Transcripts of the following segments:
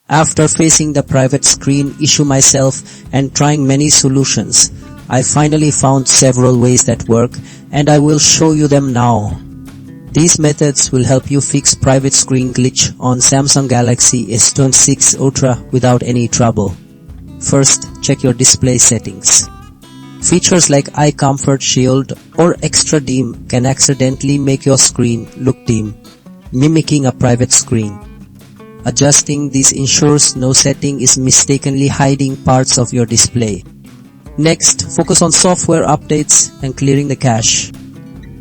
After facing the private screen issue myself and trying many solutions, I finally found several ways that work, and I will show you them now. These methods will help you fix private screen glitch on Samsung Galaxy S26 Ultra without any trouble. First, check your display settings. Features like Eye Comfort Shield or Extra Dim can accidentally make your screen look dim, mimicking a private screen. Adjusting this ensures no setting is mistakenly hiding parts of your display. Next, focus on software updates and clearing the cache.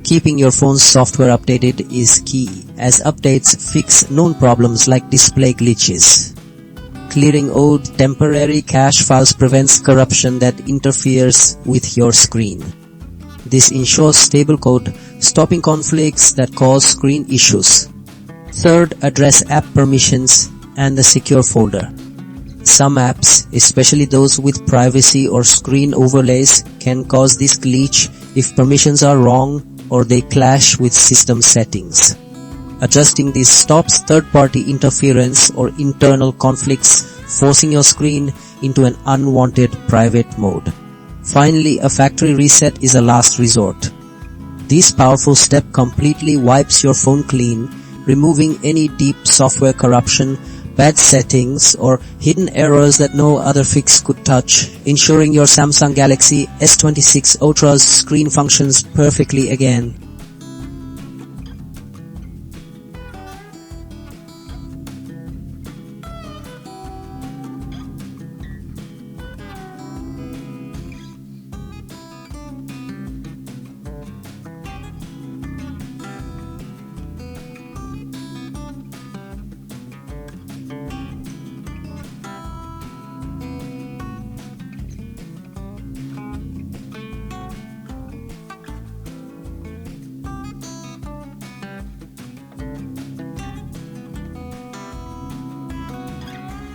Keeping your phone's software updated is key, as updates fix known problems like display glitches. Clearing old temporary cache files prevents corruption that interferes with your screen. This ensures stable code, stopping conflicts that cause screen issues. Third, address app permissions and the secure folder. Some apps, especially those with privacy or screen overlays, can cause this glitch if permissions are wrong or they clash with system settings. Adjusting this stops third-party interference or internal conflicts, forcing your screen into an unwanted private mode. Finally, a factory reset is a last resort. This powerful step completely wipes your phone clean, removing any deep software corruption, bad settings, or hidden errors that no other fix could touch, ensuring your Samsung Galaxy S26 Ultra's screen functions perfectly again.